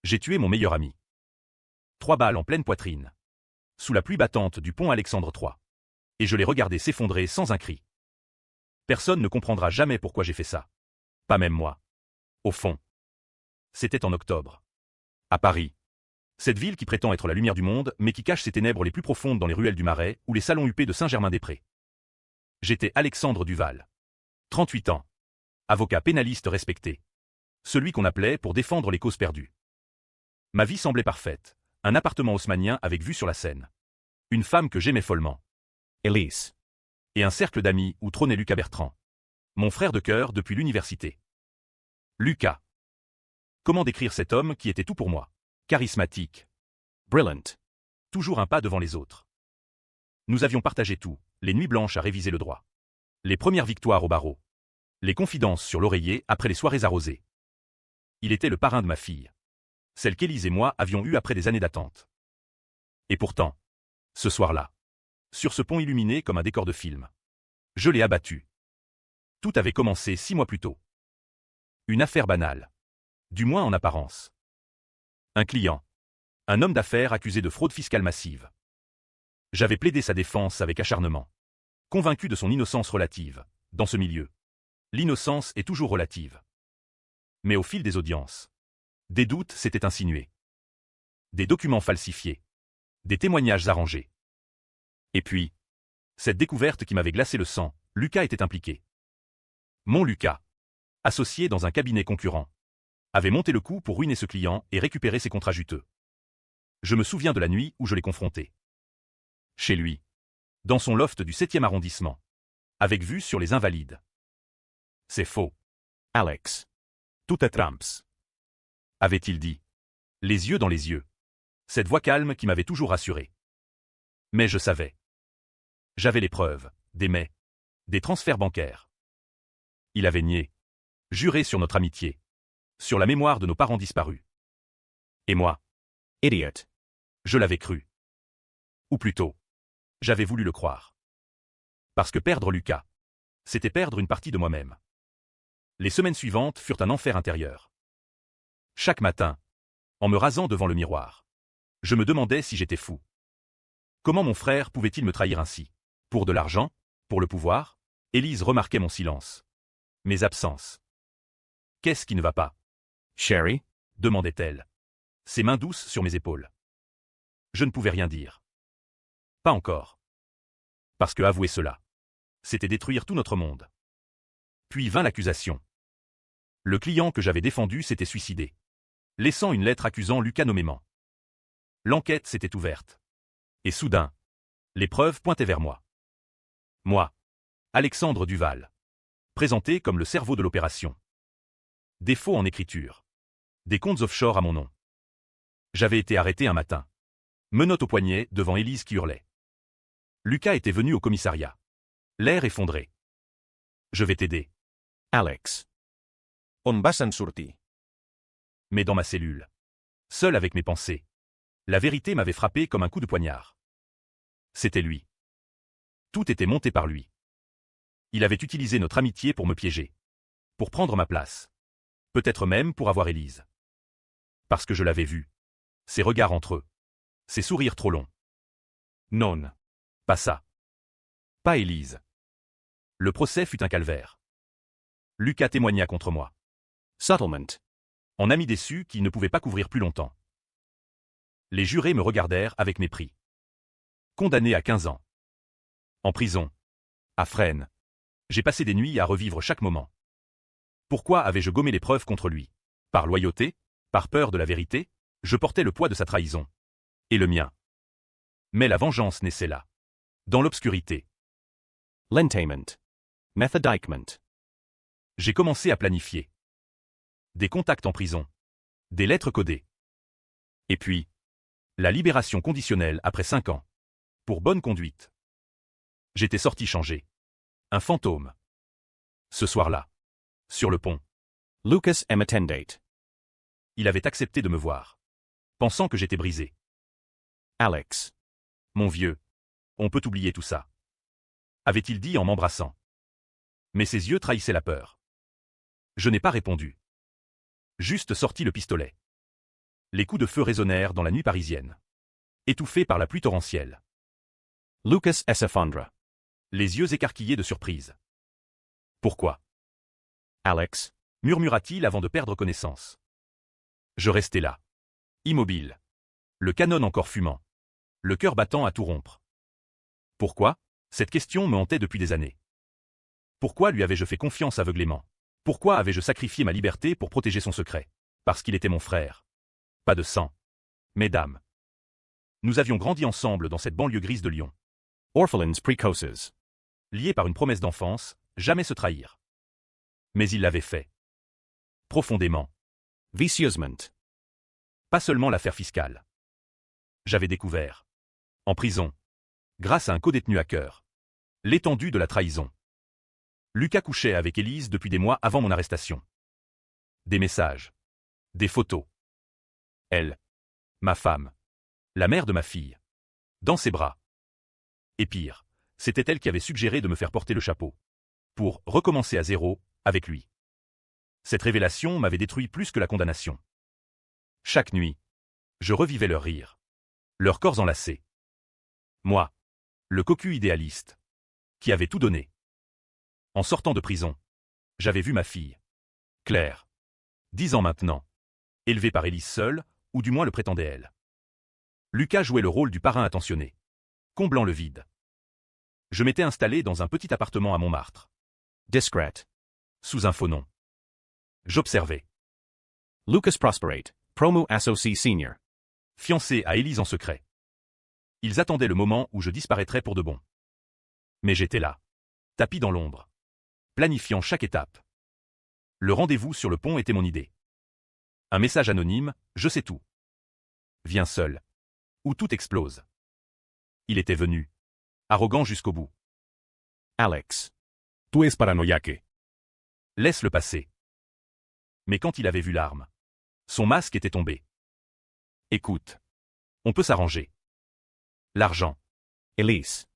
J'ai tué mon meilleur ami. 3 balles en pleine poitrine. Sous la pluie battante du pont Alexandre III. Et je l'ai regardé s'effondrer sans un cri. Personne ne comprendra jamais pourquoi j'ai fait ça. Pas même moi. Au fond. C'était en octobre. À Paris. Cette ville qui prétend être la lumière du monde, mais qui cache ses ténèbres les plus profondes dans les ruelles du Marais ou les salons huppés de Saint-Germain-des-Prés. J'étais Alexandre Duval. 38 ans. Avocat pénaliste respecté. Celui qu'on appelait pour défendre les causes perdues. Ma vie semblait parfaite. Un appartement haussmannien avec vue sur la Seine. Une femme que j'aimais follement. Élise. Et un cercle d'amis où trônait Lucas Bertrand. Mon frère de cœur depuis l'université. Lucas. Comment décrire cet homme qui était tout pour moi? Charismatique. Brilliant. Toujours un pas devant les autres. Nous avions partagé tout, les nuits blanches à réviser le droit. Les premières victoires au barreau. Les confidences sur l'oreiller après les soirées arrosées. Il était le parrain de ma fille. Celle qu'Élise et moi avions eue après des années d'attente. Et pourtant, ce soir-là, sur ce pont illuminé comme un décor de film, je l'ai abattu. Tout avait commencé 6 mois plus tôt. Une affaire banale. Du moins en apparence. Un client. Un homme d'affaires accusé de fraude fiscale massive. J'avais plaidé sa défense avec acharnement. Convaincu de son innocence relative, dans ce milieu. L'innocence est toujours relative. Mais au fil des audiences, des doutes s'étaient insinués. Des documents falsifiés. Des témoignages arrangés. Et puis, cette découverte qui m'avait glacé le sang, Lucas était impliqué. Mon Lucas, associé dans un cabinet concurrent, avait monté le coup pour ruiner ce client et récupérer ses contrats juteux. Je me souviens de la nuit où je l'ai confronté. Chez lui. Dans son loft du 7e arrondissement. Avec vue sur les Invalides. C'est faux. Alex. Tout est tramps. Avait-il dit. Les yeux dans les yeux. Cette voix calme qui m'avait toujours rassuré. Mais je savais. J'avais les preuves, des mais, des transferts bancaires. Il avait nié. Juré sur notre amitié. Sur la mémoire de nos parents disparus. Et moi. Idiot. Je l'avais cru. Ou plutôt, j'avais voulu le croire. Parce que perdre Lucas, c'était perdre une partie de moi-même. Les semaines suivantes furent un enfer intérieur. Chaque matin, en me rasant devant le miroir, je me demandais si j'étais fou. Comment mon frère pouvait-il me trahir ainsi? Pour de l'argent? Pour le pouvoir? Élise remarquait mon silence. Mes absences. Qu'est-ce qui ne va pas? Sherry? Demandait-elle. Ses mains douces sur mes épaules. Je ne pouvais rien dire. Pas encore. Parce que avouer cela, c'était détruire tout notre monde. Puis vint l'accusation. Le client que j'avais défendu s'était suicidé, laissant une lettre accusant Lucas nommément. L'enquête s'était ouverte. Et soudain, les preuves pointaient vers moi. Moi, Alexandre Duval, présenté comme le cerveau de l'opération. Des faux en écriture. Des comptes offshore à mon nom. J'avais été arrêté un matin. Menottes au poignet devant Élise qui hurlait. Lucas était venu au commissariat. L'air effondré. Je vais t'aider. Alex. On va s'en sortir. Mais dans ma cellule. Seul avec mes pensées. La vérité m'avait frappé comme un coup de poignard. C'était lui. Tout était monté par lui. Il avait utilisé notre amitié pour me piéger. Pour prendre ma place. Peut-être même pour avoir Élise. Parce que je l'avais vu. Ses regards entre eux. Ses sourires trop longs. Non. Pas ça. Pas Élise. Le procès fut un calvaire. Lucas témoigna contre moi. Settlement. En ami déçu qui ne pouvait pas couvrir plus longtemps. Les jurés me regardèrent avec mépris. Condamné à 15 ans. En prison. À Fresnes. J'ai passé des nuits à revivre chaque moment. Pourquoi avais-je gommé les preuves contre lui? Par loyauté? Par peur de la vérité? Je portais le poids de sa trahison. Et le mien. Mais la vengeance naissait là. Dans l'obscurité. L'entainment. Methodicement. J'ai commencé à planifier. Des contacts en prison. Des lettres codées. Et puis, la libération conditionnelle après 5 ans. Pour bonne conduite. J'étais sorti changé. Un fantôme. Ce soir-là. Sur le pont. Lucas m'attendait. Il avait accepté de me voir. Pensant que j'étais brisé. Alex. Mon vieux. On peut oublier tout ça. Avait-il dit en m'embrassant. Mais ses yeux trahissaient la peur. Je n'ai pas répondu. Juste sorti le pistolet. Les coups de feu résonnèrent dans la nuit parisienne. Étouffés par la pluie torrentielle. Lucas s'effondre. Les yeux écarquillés de surprise. Pourquoi? Alex. Murmura-t-il avant de perdre connaissance. Je restais là. Immobile. Le canon encore fumant. Le cœur battant à tout rompre. Pourquoi? Cette question me hantait depuis des années. Pourquoi lui avais-je fait confiance aveuglément? Pourquoi avais-je sacrifié ma liberté pour protéger son secret? Parce qu'il était mon frère. Pas de sang. Mesdames. Nous avions grandi ensemble dans cette banlieue grise de Lyon. Orphelins precoces. Liés par une promesse d'enfance, jamais se trahir. Mais il l'avait fait. Profondément. Vicieusement. Pas seulement l'affaire fiscale. J'avais découvert. En prison. Grâce à un codétenu à cœur. L'étendue de la trahison. Lucas couchait avec Élise depuis des mois avant mon arrestation. Des messages. Des photos. Elle. Ma femme. La mère de ma fille. Dans ses bras. Et pire, c'était elle qui avait suggéré de me faire porter le chapeau. Pour recommencer à zéro, avec lui. Cette révélation m'avait détruit plus que la condamnation. Chaque nuit, je revivais leur rire. Leurs corps enlacés. Moi, le cocu idéaliste, qui avait tout donné. En sortant de prison, j'avais vu ma fille. Claire. 10 ans maintenant. Élevée par Élise seule, ou du moins le prétendait elle. Lucas jouait le rôle du parrain attentionné. Comblant le vide. Je m'étais installé dans un petit appartement à Montmartre. Discret. Sous un faux nom. J'observais. Lucas Prosperate, promu associé senior. Fiancé à Élise en secret. Ils attendaient le moment où je disparaîtrais pour de bon. Mais j'étais là. Tapi dans l'ombre. Planifiant chaque étape. Le rendez-vous sur le pont était mon idée. Un message anonyme, je sais tout. Viens seul. Ou tout explose. Il était venu. Arrogant jusqu'au bout. Alex. Tu es paranoïaque. Laisse-le passer. Mais quand il avait vu l'arme, son masque était tombé. Écoute. On peut s'arranger. L'argent. Elise.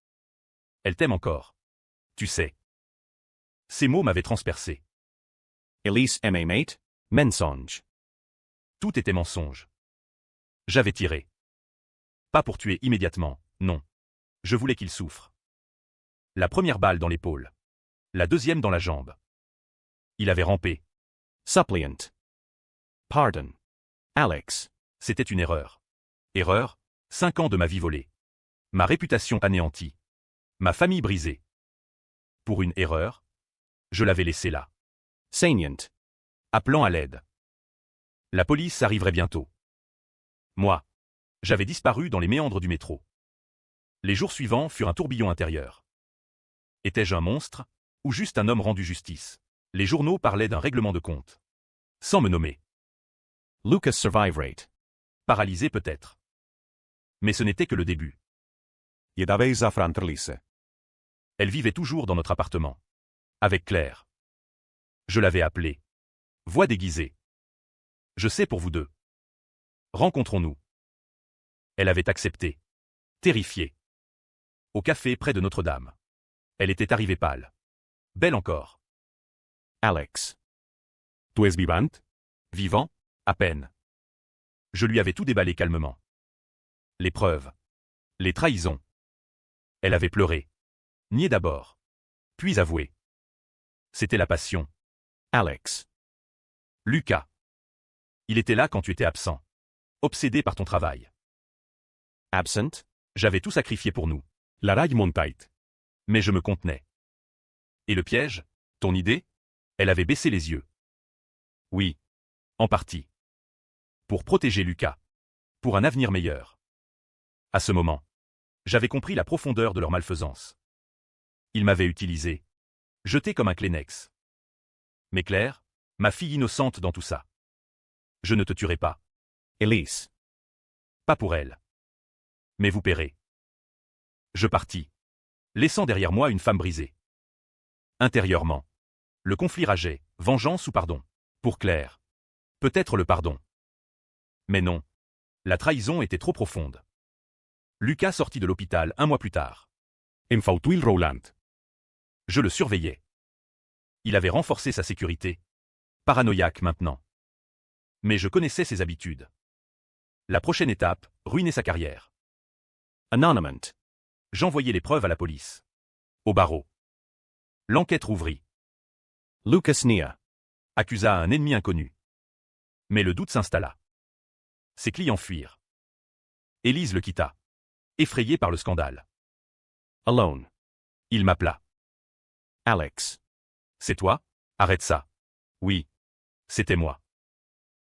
Elle t'aime encore. Tu sais. Ces mots m'avaient transpercé. Elise mate. Mensonge. Tout était mensonge. J'avais tiré. Pas pour tuer immédiatement, non. Je voulais qu'il souffre. La première balle dans l'épaule. La deuxième dans la jambe. Il avait rampé. Suppliant. Pardon. Alex. C'était une erreur. Erreur, 5 ans de ma vie volée. Ma réputation anéantie. Ma famille brisée. Pour une erreur, je l'avais laissé là. Saignant. Appelant à l'aide. La police arriverait bientôt. Moi, j'avais disparu dans les méandres du métro. Les jours suivants furent un tourbillon intérieur. Étais-je un monstre, ou juste un homme rendu justice? Les journaux parlaient d'un règlement de compte. Sans me nommer. Lucas survive rate. Paralysé peut-être. Mais ce n'était que le début. Elle vivait toujours dans notre appartement. Avec Claire. Je l'avais appelée. Voix déguisée. Je sais pour vous deux. Rencontrons-nous. Elle avait accepté. Terrifiée. Au café près de Notre-Dame. Elle était arrivée pâle. Belle encore. Alex. Tu es vivant? Vivant? À peine. Je lui avais tout déballé calmement. Les preuves. Les trahisons. Elle avait pleuré. Nié d'abord. Puis avoué. C'était la passion. Alex. Lucas. Il était là quand tu étais absent. Obsédé par ton travail. Absent. J'avais tout sacrifié pour nous. La rage montait. Mais je me contenais. Et le piège? Ton idée? Elle avait baissé les yeux. Oui. En partie. Pour protéger Lucas. Pour un avenir meilleur. À ce moment, j'avais compris la profondeur de leur malfaisance. Ils m'avaient utilisé. Jeté comme un Kleenex. Mais Claire, ma fille innocente dans tout ça. Je ne te tuerai pas. Elise. Pas pour elle. Mais vous paierez. Je partis. Laissant derrière moi une femme brisée. Intérieurement. Le conflit rageait, vengeance ou pardon. Pour Claire. Peut-être le pardon. Mais non. La trahison était trop profonde. Lucas sortit de l'hôpital 1 mois plus tard. Infautuil Roland. Je le surveillais. Il avait renforcé sa sécurité. Paranoïaque maintenant. Mais je connaissais ses habitudes. La prochaine étape, ruiner sa carrière. Anonymement. J'envoyai les preuves à la police. Au barreau. L'enquête rouvrit. Lucas Nia. Accusa un ennemi inconnu. Mais le doute s'installa. Ses clients fuirent. Élise le quitta. Effrayée par le scandale. Alone. Il m'appela. Alex. C'est toi? Arrête ça. Oui. C'était moi.